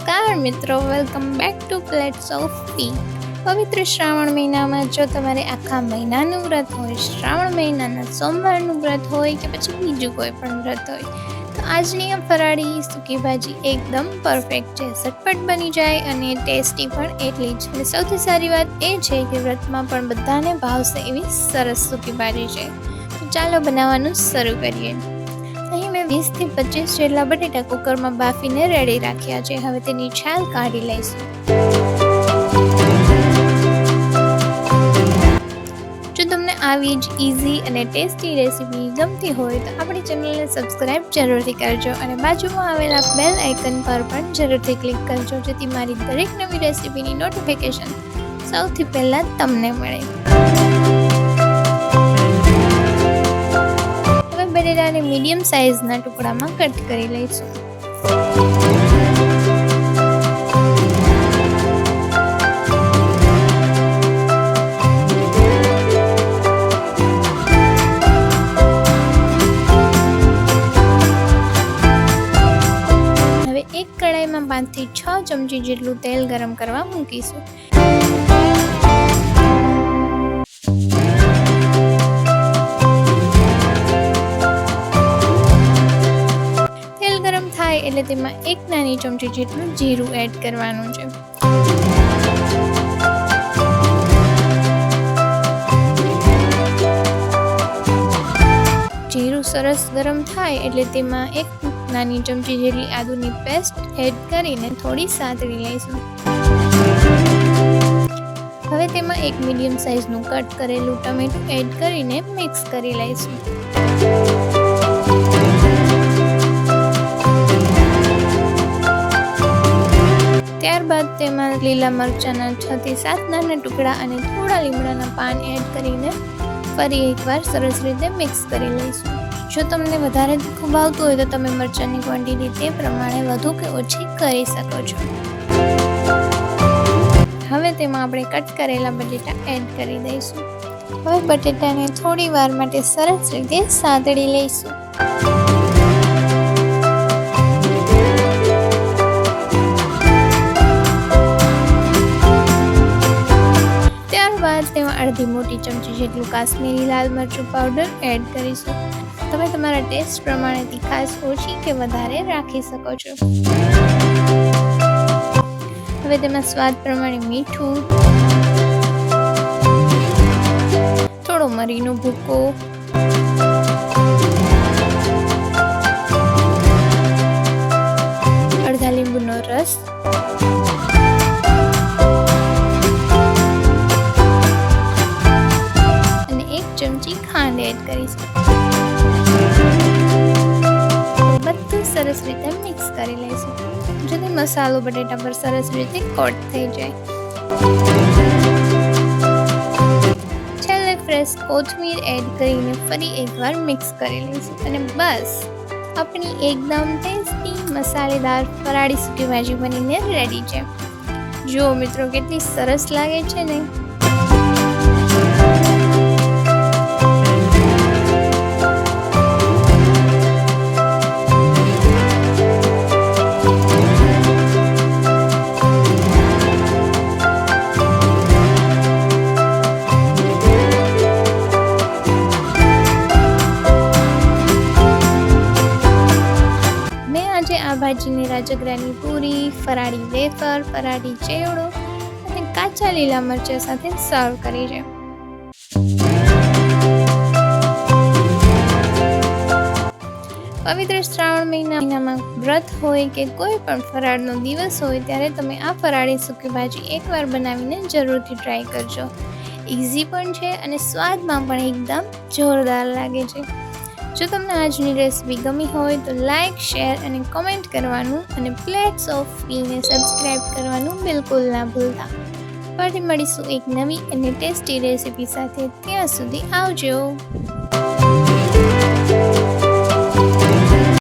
નમસ્કાર મિત્રો, welcome back to plates of T. પવિત્ર શ્રાવણ મહિનામાં જો તમારે આખા મહિનાનું વ્રત હોય, શ્રાવણ મહિનાના સોમવારનું વ્રત હોય કે પછી બીજું કોઈ પણ વ્રત હોય, તો આજની આ ફરાળી સૂકી ભાજી એકદમ પરફેક્ટ છે. ઝટપટ બની જાય અને ટેસ્ટી પણ એટલી જ. અને સૌથી સારી વાત એ છે કે વ્રતમાં પણ બધાને ભાવશે એવી સરસ સૂકી ભાજી છે. તો ચાલો બનાવવાનું શરૂ કરીએ. અહીં મેં 20 થી 25 જેટલા બટેટા કુકરમાં બાફીને રેડી રાખ્યા છે. હવે તેની છાલ કાઢી લઈશું. જો તમને આવી જ ઇઝી અને ટેસ્ટી રેસીપી ગમતી હોય તો આપણી ચેનલને સબસ્ક્રાઇબ જરૂરથી કરજો અને બાજુમાં આવેલા બેલ આઇકન પર પણ જરૂરથી ક્લિક કરજો, જેથી મારી દરેક નવી રેસીપીની નોટિફિકેશન સૌથી પહેલાં તમને મળે. બટેટાને મીડિયમ સાઇઝના ટુકડામાં કટ કરી લઈશું. હવે એક કડાઈમાં 5 થી 6 ચમચી જેટલું તેલ ગરમ કરવા મૂકીશું. એટલે તેમાં 1 નાની ચમચી જેટલું જીરું એડ કરવાનું છે. જીરું સરસ ગરમ થાય એટલે તેમાં 1 નાની ચમચી જેટલી આદુની પેસ્ટ એડ કરીને થોડી સાતળી લઈશું. હવે તેમાં 1 મીડિયમ સાઇઝનું કટ કરેલું ટમેટું એડ કરીને મિક્સ કરી લઈશું. ત્યારબાદ તેમાં લીલા મરચાંના 6 થી 7 નાના ટુકડા અને થોડા લીમડાના પાન એડ કરીને ફરી એકવાર સરસ રીતે મિક્સ કરી લઈશું. જો તમને વધારે તીખું ભાવતું હોય તો તમે મરચાંની ક્વોન્ટિટી તે પ્રમાણે વધુ કે ઓછી કરી શકો છો. હવે તેમાં આપણે કટ કરેલા બટેટા એડ કરી દઈશું. હવે બટેટાને થોડી વાર માટે સરસ રીતે સાતળી લઈશું. તેમાં અડધી મોટી ચમચી જેટલું કાશ્મીરી લાલ મરચું પાવડર એડ કરીશું. તમે તમારા ટેસ્ટ પ્રમાણે તીખાશ ઓછી કે વધારે રાખી શકો છો. હવે તેમાં સ્વાદ પ્રમાણે મીઠું, થોડો મરીનો ભૂકો, અડધા લીંબુનો રસ, ચમચી ખાંડ એડ કરીશું. બધું સરસ રીતે મિક્સ કરી લઈશું, જેથી મસાલો બટેટા પર સરસ રીતે કોટ થઈ જાય. છેલ્લે ફ્રેશ કોથમીર એડ કરીને ફરી એકવાર મિક્સ કરી લઈશું અને બસ આપણી એકદમ ટેસ્ટી મસાલેદાર ફરાળી સૂકી ભાજી બનીને રેડી છે. જુઓ મિત્રો, કેટલી સરસ લાગે છે ને. આ ભાજીને રાજગરાની પૂરી, ફરાળી વેફર, ફરાળી ચેવડો અને કાચા લીલા મરચાં સાથે સર્વ કરી છે. પવિત્ર શ્રાવણ મહિનામાં વ્રત હોય કે કોઈ પણ ફરાળનો દિવસ હોય ત્યારે તમે આ ફરાળી સૂકી ભાજી એકવાર બનાવીને જરૂરથી ટ્રાય કરજો. ઇઝી પણ છે અને સ્વાદમાં પણ એકદમ જોરદાર લાગે છે. જો તમને આજની રેસીપી ગમી હોય તો લાઇક, શેર અને કોમેન્ટ કરવાનું અને પ્લેટ્સ ઓફ ટીને સબસ્ક્રાઇબ કરવાનું બિલકુલ ના ભૂલતા. ફરી મળીશું એક નવી અને ટેસ્ટી રેસીપી સાથે. ત્યાં સુધી આવજો.